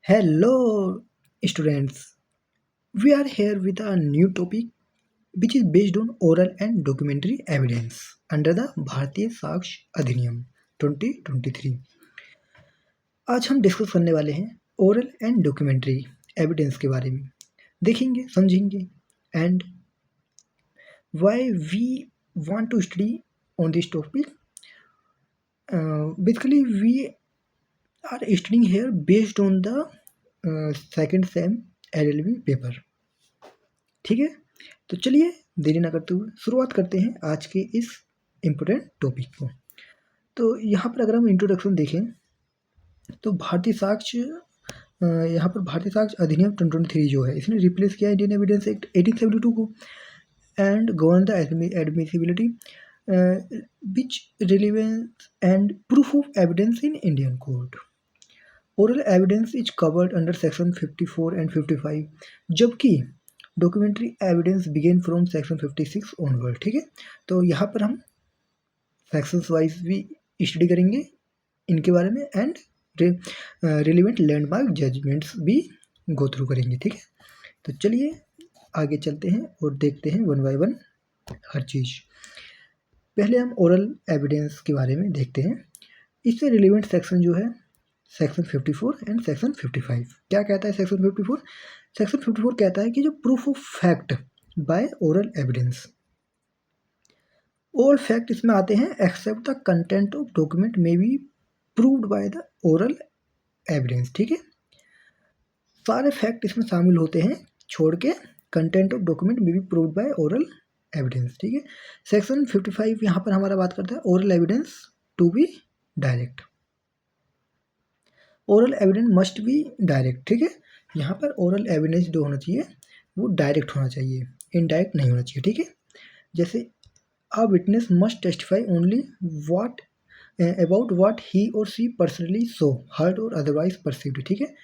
Hello, students. We are here with a new topic which is based on oral and documentary evidence under the भारतीय साक्ष्य अधिनियम 2023। आज हम discuss करने वाले हैं oral and documentary evidence के बारे में। देखेंगे, समझेंगे and why we want to study on this topic. Basically, we are studying here based on the second sem LLB paper. ठीक है, तो चलिए देरी ना करते हुए शुरुआत करते हैं आज के इस इम्पोर्टेंट टॉपिक को। तो यहाँ पर अगर हम इंट्रोडक्शन देखें तो भारतीय साक्ष्य यहाँ पर भारतीय साक्ष्य अधिनियम 2023 जो है इसने रिप्लेस किया इंडियन एविडेंस एक्ट 1872 को and govern the admissibility which relevance and proof of evidence in Indian court. Oral evidence is covered under section 54 and 55 जबकि documentary evidence begin from section 56 onward. ठीक है, तो यहाँ पर हम सेक्शंस वाइज भी study करेंगे इनके बारे में एंड रिलेवेंट लैंडमार्क जजमेंट्स भी गो थ्रू करेंगे। ठीक है, तो चलिए आगे चलते हैं और देखते हैं वन बाय वन हर चीज़। पहले हम ओरल एविडेंस के बारे में देखते हैं। इससे रिलेवेंट सेक्शन जो है सेक्शन 54 एंड सेक्शन 55। क्या कहता है सेक्शन 54? सेक्शन 54 कहता है कि जो proof of fact by oral evidence, all fact इसमें आते हैं except the content of document may be proved by the oral evidence. ठीक है, सारे फैक्ट इसमें शामिल होते हैं छोड़ के content of document may be proved bye oral evidence. ठीक है, सेक्शन 55 यहाँ पर हमारा बात करता है oral evidence to be direct. Oral evidence must be direct. ठीक है, यहाँ पर ओरल एविडेंस जो होना चाहिए वो डायरेक्ट होना चाहिए, इनडायरेक्ट नहीं होना चाहिए। ठीक है, जैसे a witness must testify only what about what he और सी पर्सनली सो हर्ड और अदरवाइज परसीव्ड। ठीक है,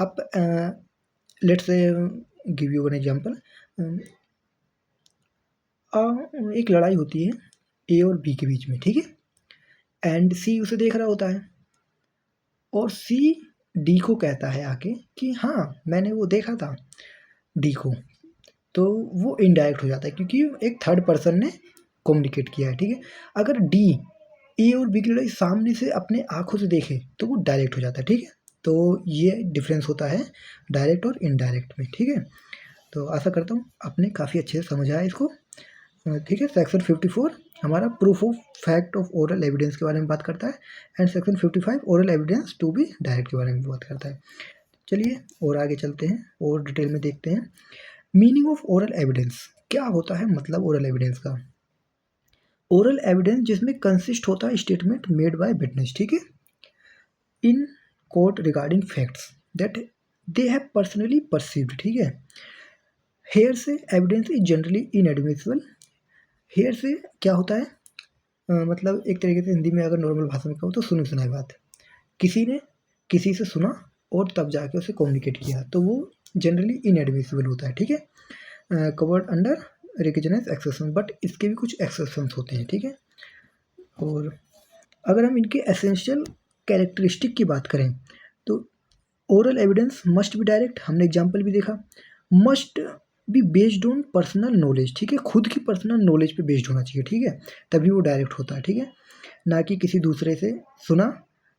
अब let's give you one example. एक लड़ाई होती है ए और बी के बीच में। ठीक है, एंड सी उसे देख रहा होता है और सी डी को कहता है आके कि हाँ मैंने वो देखा था डी को, तो वो इनडायरेक्ट हो जाता है क्योंकि एक थर्ड पर्सन ने कम्युनिकेट किया है। ठीक है, अगर डी ए और बी की लड़ाई सामने से अपने आँखों से देखे तो वो डायरेक्ट हो जाता है। ठीक है, तो ये डिफरेंस होता है डायरेक्ट और इनडायरेक्ट में। ठीक है, तो आशा करता हूँ आपने काफ़ी अच्छे से समझा है इसको। ठीक है, सेक्शन 54 हमारा proof of fact of oral evidence के बारे में बात करता है and section 55 oral evidence to be direct के बारे में बात करता है। चलिए और आगे चलते हैं और डिटेल में देखते हैं मीनिंग ऑफ ओरल एविडेंस। क्या होता है मतलब ओरल एविडेंस का? ओरल एविडेंस जिसमें कंसिस्ट होता है स्टेटमेंट मेड बाय विटनेस। ठीक है, in court regarding facts that they have personally perceived. ठीक है, hearsay evidence is generally inadmissible. Hearsay क्या होता है मतलब एक तरीके से हिंदी में अगर नॉर्मल भाषा में कहूँ तो सुनी सुनाई बात। किसी ने किसी से सुना और तब जाके उसे कम्युनिकेट किया तो वो जनरली इनएडमिसिबल होता है। ठीक है, covered under recognise exception, but इसके भी कुछ एक्सेप्शंस होते हैं। ठीक है, और अगर हम इनके एसेंशियल कैरेक्टरिस्टिक की बात करें तो oral evidence must be direct, हमने एग्जाम्पल भी देखा, must be based on personal knowledge. ठीक है, खुद की पर्सनल नॉलेज पे बेस्ड होना चाहिए। ठीक है, तभी वो डायरेक्ट होता है। ठीक है, ना कि किसी दूसरे से सुना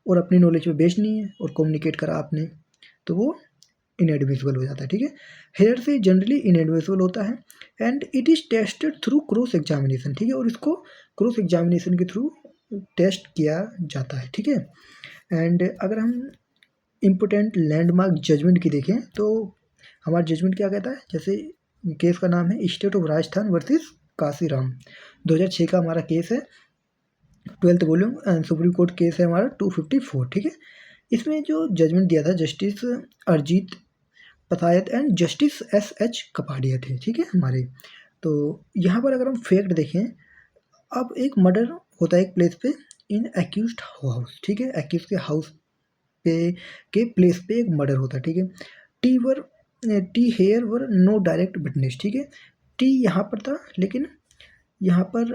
और अपनी नॉलेज पे बेस्ड नहीं है और कम्युनिकेट करा आपने तो वो इनएडमिसिबल हो जाता है। ठीक है, हेयर से जनरली इनएडमिसिबल होता है and it is tested through cross examination. ठीक है, और इसको क्रॉस एग्जामिनेशन के थ्रू टेस्ट किया जाता है। ठीक है, एंड अगर हम इम्पोर्टेंट लैंडमार्क जजमेंट की देखें तो हमारा जजमेंट क्या कहता है, जैसे केस का नाम है state of Rajasthan versus Kashiram, 2006 का हमारा केस है, 12th volume supreme court case है हमारा 254। ठीक है, इसमें जो जजमेंट दिया था justice Arijit Patayat and justice SH Kapadia थे। ठीक है हमारे, तो यहाँ पर अगर हम फैक्ट देखें, अब एक मर्डर होता है एक प्लेस पे इन एक्यूज्ड हाउस। ठीक है, एक्यूज के हाउस पे के प्लेस पे एक मर्डर होता है। ठीक है, there were no direct witness. ठीक है, टी यहाँ पर था लेकिन यहाँ पर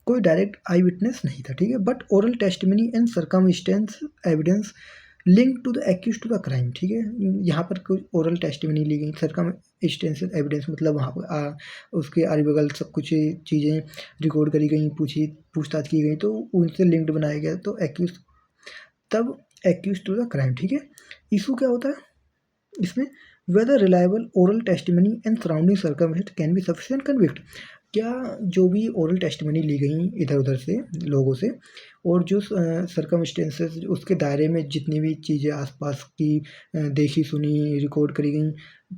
कोई डायरेक्ट आई विटनेस नहीं था। ठीक है, but oral testimony and circumstance evidence link to the accuse to the crime, ठीक है। यहाँ पर कोई ओरल टेस्टिमनी ली गई, सर्कमस्टेंशियल एविडेंस मतलब वहाँ पर उसके आगे बगल सब कुछ चीज़ें रिकॉर्ड करी गई, पूछताछ की गई, तो उनसे लिंक्ड बनाया गया, तो एक्यूज, तब एक्यूज टू द क्राइम, ठीक है। इशू क्या होता है इसमें, whether reliable oral testimony and surrounding circumstance can be sufficient convict, क्या जो भी ओरल टेस्टिमनी ली गई इधर उधर से लोगों से, और जो सर्कमस्टेंसेस उसके दायरे में जितनी भी चीज़ें आसपास की देखी सुनी रिकॉर्ड करी गई,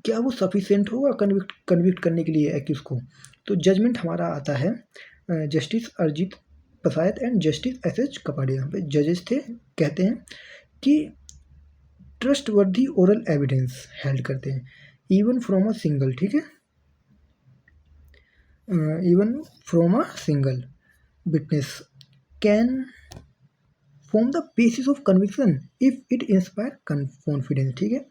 क्या वो सफिशिएंट होगा कन्विक्ट करने के लिए एक्यूज को। तो जजमेंट हमारा आता है justice Arijit Pasayat and justice S H. Kapadia, यहाँ पे जजेस थे, कहते हैं कि ट्रस्टवर्दी ओरल एविडेंस हेल्ड करते हैं इवन फ्रॉम अ सिंगल, ठीक है, even from a single witness can form the basis of conviction if it inspire confidence, ठीक है।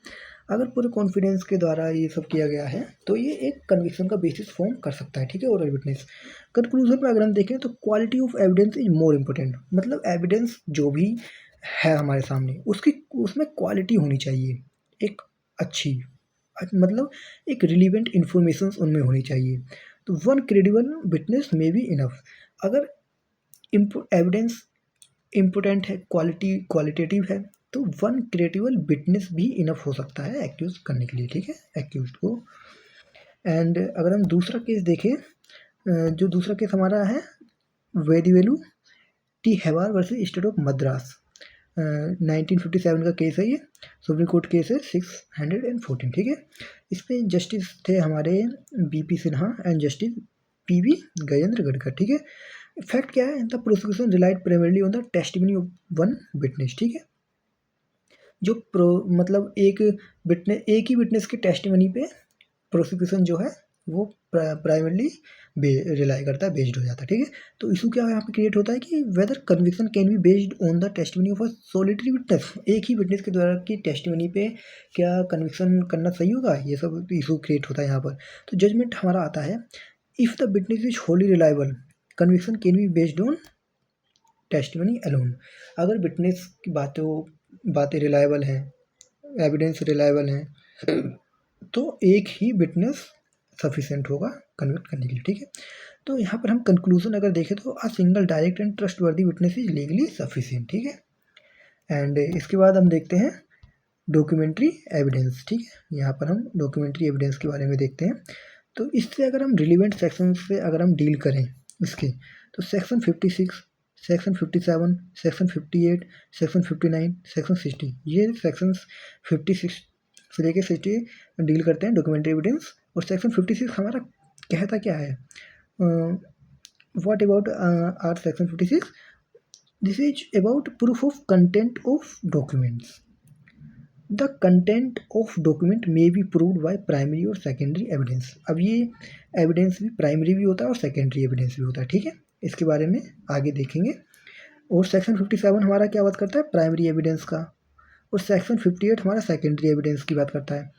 अगर पूरे कॉन्फिडेंस के द्वारा ये सब किया गया है तो ये एक कन्विक्शन का बेसिस फॉर्म कर सकता है, ठीक है, ओरल विटनेस। कंक्लूजन में अगर हम देखें तो quality of evidence is more important, मतलब एविडेंस जो भी है हमारे सामने उसकी उसमें क्वालिटी होनी चाहिए, एक अच्छी, मतलब एक रिलीवेंट इन्फॉर्मेशन उनमें होनी चाहिए। तो one credible witness may be enough, अगर एविडेंस इम्पोर्टेंट है, क्वालिटेटिव है, तो वन क्रेडिबल विटनेस भी इनफ हो सकता है एक्यूज करने के लिए, ठीक है, एक्यूज को। एंड अगर हम दूसरा केस देखें, जो दूसरा केस हमारा है Vadivelu Thevar versus state of Madras, 1957 का केस है ये, सुप्रीम कोर्ट केस है 614, ठीक है। इसमें जस्टिस थे हमारे BP Sinha and justice PV Gajendragadkar, ठीक है। फैक्ट क्या है, the prosecution relied primarily on the testimony of one witness, ठीक है। जो मतलब एक ही विटनेस के टेस्टिमनी पे प्रोसिक्यूशन जो है वो प्राइमरली रिलाई करता है, बेस्ड हो जाता है, ठीक है। तो इशू क्या यहाँ पे क्रिएट होता है कि whether conviction can be based on the testimony of a solitary witness, एक ही विटनेस के द्वारा की टेस्टिमनी पे क्या कन्विक्शन करना सही होगा, ये सब इशू क्रिएट होता है यहाँ पर। तो जजमेंट हमारा आता है if the witness is Holi reliable conviction can be based on testimony alone, अगर विटनेस की बातें रिलायबल हैं, एविडेंस रिलायबल हैं, तो एक ही विटनेस सफिशिएंट होगा कन्विक्ट करने के लिए, ठीक है। तो यहाँ पर हम कंक्लूजन अगर देखें तो a single direct and trustworthy witness is legally sufficient, ठीक है। एंड इसके बाद हम देखते हैं डॉक्यूमेंट्री एविडेंस, ठीक है। यहाँ पर हम डॉक्यूमेंट्री एविडेंस के बारे में देखते हैं। तो इससे अगर हम रिलीवेंट सेक्शन से अगर हम डील करें इसके, तो section 56, section 57, section 58, section 59, section 60, ये सेक्शंस 56 से लेके 60 डील करते हैं डॉक्यूमेंट्री एविडेंस। और सेक्शन 56 हमारा कहता क्या है, what about our section 56, this is about proof of content of documents, the content of document may be proved by primary और सेकेंडरी एविडेंस। अब ये एविडेंस भी प्राइमरी भी होता है और सेकेंडरी एविडेंस भी होता है, ठीक है। इसके बारे में आगे देखेंगे। और सेक्शन 57 हमारा क्या बात करता है, प्राइमरी एविडेंस का, और सेक्शन 58 हमारा सेकेंडरी एविडेंस की बात करता है।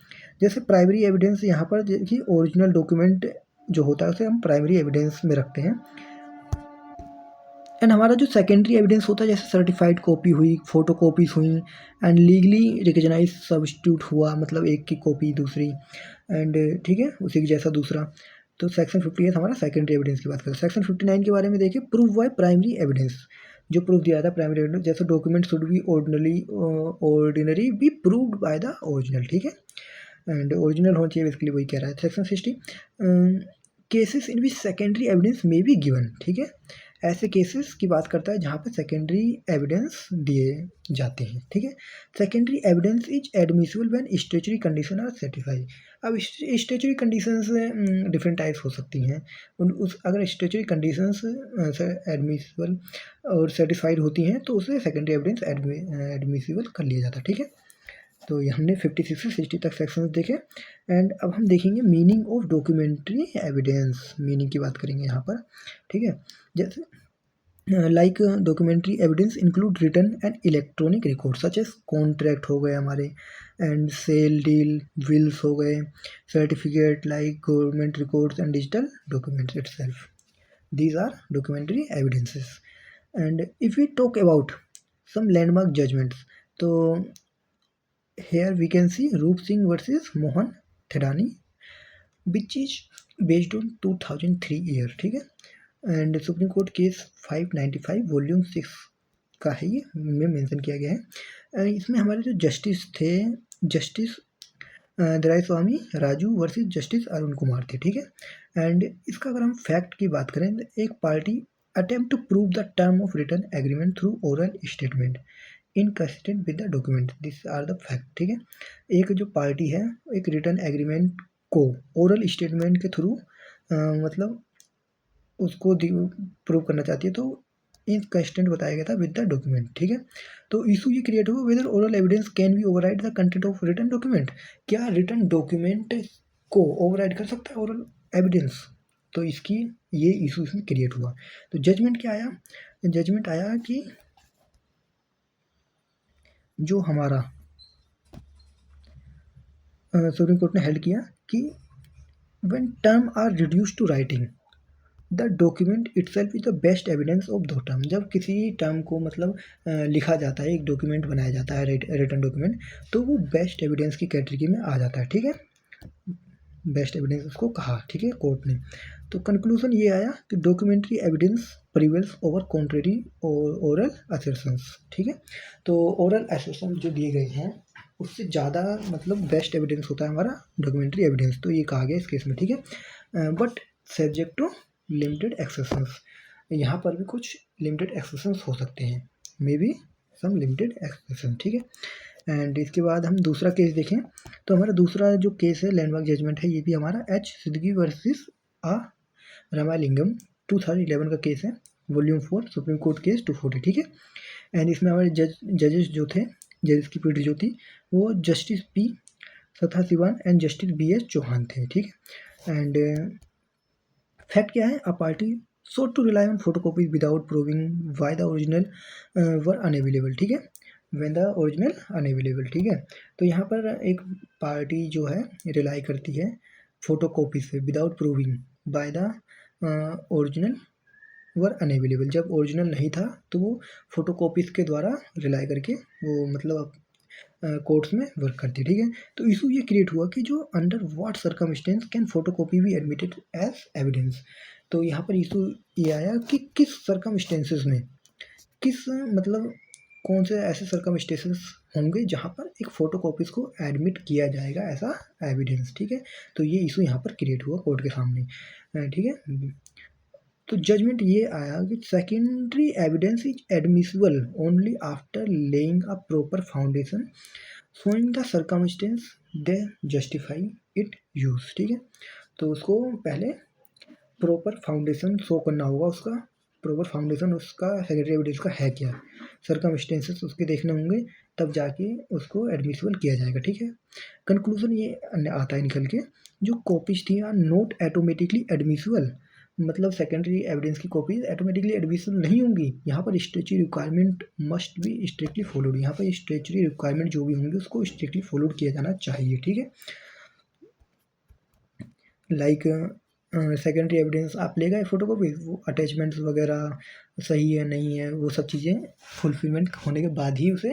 जैसे प्राइमरी एविडेंस यहाँ पर देखिए ओरिजिनल डॉक्यूमेंट जो होता है उसे हम प्राइमरी एविडेंस में रखते हैं। एंड हमारा जो सेकेंडरी एविडेंस होता है, जैसे सर्टिफाइड कॉपी हुई, फोटो कॉपीज हुई, एंड लीगली रिकग्नाइज सब्स्टिट्यूट हुआ, मतलब एक की कॉपी दूसरी, एंड ठीक है उसी के जैसा दूसरा। तो सेक्शन 58 हमारा सेकेंडरी एविडेंस की बात करते हैं। सेक्शन 59 के बारे में देखिए, प्रूफ बाय प्राइमरी एविडेंस, जो प्रूफ दिया था प्राइमरी एविडेंस, जैसे document should be ordinary B proved by the original, ठीक है, एंड ओरिजिनल होना चाहिए, बेसिकली वही कह रहा है। Section 60 cases in which secondary evidence में बी गिवन, ठीक है, ऐसे केसेस की बात करता है जहाँ पे सेकेंडरी एविडेंस दिए जाते हैं, ठीक है। Secondary evidence is admissible when statutory condition are satisfy. अब स्टैच्यूटरी कंडीशंस डिफरेंट टाइप्स हो सकती हैं, अगर स्टैच्यूटरी कंडीशंस एडमिसिबल और सेटिस्फाइड होती हैं तो उसे सेकेंडरी एविडेंस एडमिसिबल कर लिया जाता है, ठीक है। तो ये हमने 56 से 60 तक सेक्शंस देखे। एंड अब हम देखेंगे meaning of documentary evidence, meaning की बात करेंगे यहाँ पर, ठीक है। जैसे like documentary evidence include written and electronic record such as contract हो गए हमारे, एंड सेल डील विल्स हो गए, certificate like government records and digital documents itself, these are documentary evidences. And if we talk about some landmark judgments, तो here we can see Roop Singh versus Mohan Thedani, which is based on 2003 year, ठीक है, and supreme court case 595 volume 6 का है, ये में mention किया गया है। इसमें हमारे जो जस्टिस थे, justice Doraiswamy Raju versus justice Arun Kumar थे, ठीक है। एंड इसका अगर हम फैक्ट की बात करें तो एक party attempt to prove the term of written agreement through oral statement inconsistent with the document, this are the fact, ठीक है। एक जो पार्टी है एक रिटर्न एग्रीमेंट को ओरल स्टेटमेंट के थ्रू मतलब उसको प्रूव करना चाहती है, तो इनकंसिस्टेंट बताया गया था विद द डॉक्यूमेंट, ठीक है। तो इशू ये क्रिएट हुआ whether oral evidence can be override the content of written document, क्या रिटन डॉक्यूमेंट को ओवरराइड कर सकता है ओरल एविडेंस, तो इसकी ये इशू इसमें क्रिएट हुआ। तो जजमेंट क्या आया, जजमेंट आया कि जो हमारा सुप्रीम कोर्ट ने हेल्ड किया कि when term are reduced to writing the document itself is the best evidence of those term, जब किसी टर्म को मतलब लिखा जाता है, एक डॉक्यूमेंट बनाया जाता है रिटन डॉक्यूमेंट, तो वो बेस्ट एविडेंस की कैटेगरी में आ जाता है, ठीक है, बेस्ट एविडेंस उसको कहा, ठीक है, कोर्ट ने। तो कंक्लूजन ये आया कि documentary evidence prevails over contrary oral assertions, ठीक है। तो ओरल असर्शन जो दिए गए हैं उससे ज़्यादा मतलब बेस्ट एविडेंस होता है हमारा डॉक्यूमेंट्री एविडेंस, तो ये कहा गया इस केस में, ठीक है। But subject to limited exceptions, यहाँ पर भी कुछ लिमिटेड एक्सेप्शंस हो सकते हैं, may be some limited exception, ठीक है। एंड इसके बाद हम दूसरा केस देखें तो हमारा दूसरा जो केस है लैंडमार्क जजमेंट है, ये भी हमारा एच सिद्दीकी वर्सेस आ रामालिंगम 2011 का केस है, वॉल्यूम 4 सुप्रीम कोर्ट केस 240, ठीक है। एंड इसमें हमारे जजेस जो थे, जजेस की पीढ़ी जो थी वो justice P Sathasivam and justice B S Chauhan थे, ठीक है। एंड फैक्ट क्या है, a party sought to rely on photocopies without proving why the original were unavailable, ठीक है, when the original unavailable, ठीक है। तो यहाँ पर एक पार्टी जो है रिलाई करती है फोटोकॉपी से without proving by the original were unavailable, जब ओरिजिनल नहीं था तो वो फोटोकॉपीज़ के द्वारा रिलाई करके वो मतलब कोर्ट्स में वर्क करती है, ठीक है। तो इशू ये क्रिएट हुआ कि जो under what circumstance can photocopy be admitted as evidence, तो यहाँ पर इशू ये आया कि किस सर्कमस्टेंसेस में, किस मतलब कौन से ऐसे सर्कमस्टेंसेस होंगे जहाँ पर एक फ़ोटोकॉपीज़ को एडमिट किया जाएगा ऐसा एविडेंस, ठीक है। तो ये इशू यहाँ पर क्रिएट हुआ कोर्ट के सामने, ठीक है। तो जजमेंट ये आया कि secondary evidence is admissible only after laying a proper foundation showing the circumstance they justify it use, ठीक है। तो उसको पहले प्रॉपर फाउंडेशन शो करना होगा, उसका प्रॉपर फाउंडेशन उसका सेकेंडरी एविडेंस का है क्या, सर्कमस्टेंसेस उसके देखने होंगे, तब जाके उसको एडमिसिबल किया जाएगा, ठीक है। कंक्लूजन ये आता है निकल के, जो कॉपीज थी आर नॉट ऑटोमेटिकली एडमिसिबल, मतलब सेकेंडरी एविडेंस की कॉपीज ऑटोमेटिकली एडमिसिबल नहीं होंगी, यहाँ पर statutory requirement must be strictly followed, यहाँ पर स्टेचुरी रिक्वायरमेंट जो भी होंगी उसको स्ट्रिक्टली फॉलोड किया जाना चाहिए, ठीक है। लाइक सेकेंडरी एविडेंस आप ले गए फोटोकॉपी, वो अटैचमेंट्स वगैरह सही है नहीं है वो सब चीज़ें फुलफिलमेंट होने के बाद ही उसे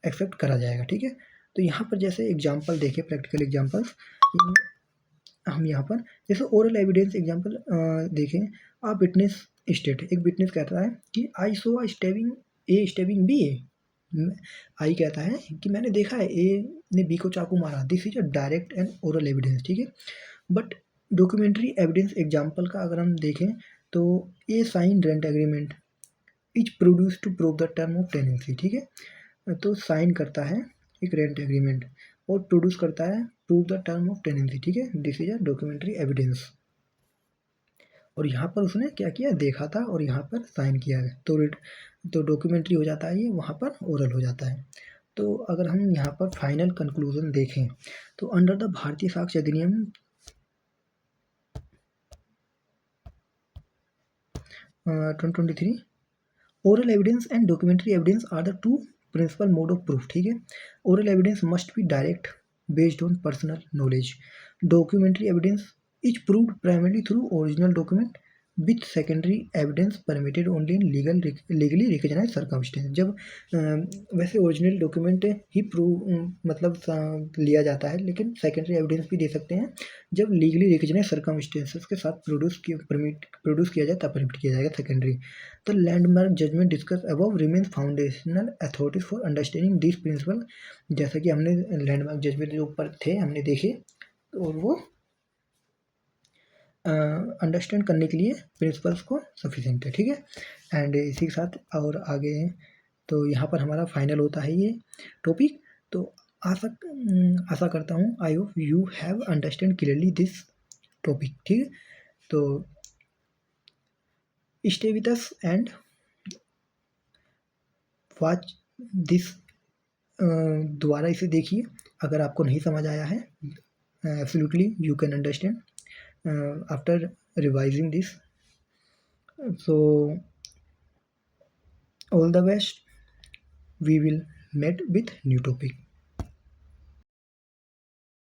एक्सेप्ट करा जाएगा, ठीक है। तो यहाँ पर जैसे एग्जांपल देखें, प्रैक्टिकल एग्जांपल्स हम यहाँ पर जैसे ओरल एविडेंस एग्जांपल देखें, आप विटनेस स्टेट, एक विटनेस कहता है कि आई सो अ स्टेबिंग बी, आई कहता है कि मैंने देखा है ए ने बी को चाकू मारा, this is a direct and oral evidence, ठीक है। बट डॉक्यूमेंट्री एविडेंस एग्जांपल का अगर हम देखें तो a sign rent agreement is produce to prove the term of tenancy, ठीक है। तो साइन करता है एक रेंट एग्रीमेंट और प्रोड्यूस करता है prove the term of tenancy, ठीक है, this is a documentary evidence. और यहाँ पर उसने क्या किया, देखा था और यहाँ पर साइन किया है, तो डॉक्यूमेंट्री हो जाता है ये, वहाँ पर ओरल हो जाता है। तो अगर हम यहाँ पर फाइनल कंक्लूजन देखें तो अंडर द भारतीय Sakshya Adhiniyam 2023 oral evidence and documentary evidence are the two principal mode of proof, ठीक है। Oral evidence must be direct based on personal knowledge, documentary evidence is proved primarily through original document with secondary evidence permitted only in legally recognise circumstance. जब वैसे original document ही prove मतलब लिया जाता है, लेकिन secondary evidence भी दे सकते हैं जब लीगली रिकग्नाइज सर्कमस्टेंसेस के साथ प्रोड्यूस किया जाए तब परमिट किया जाएगा secondary. The landmark judgment discuss above remains foundational authorities for understanding this principle. जैसा कि हमने लैंडमार्क जजमेंट जो ऊपर थे हमने देखे, और वो अंडरस्टैंड करने के लिए प्रिंसिपल्स को सफिशिएंट है, ठीक है। एंड इसी के साथ और आगे तो यहाँ पर हमारा फाइनल होता है ये टॉपिक। तो आशा करता हूँ I hope you have understand clearly this topic, ठीक है। तो stay with us and watch this, दोबारा इसे देखिए अगर आपको नहीं समझ आया है। Absolutely you can understand after revising this. So all the best, we will meet with new topic.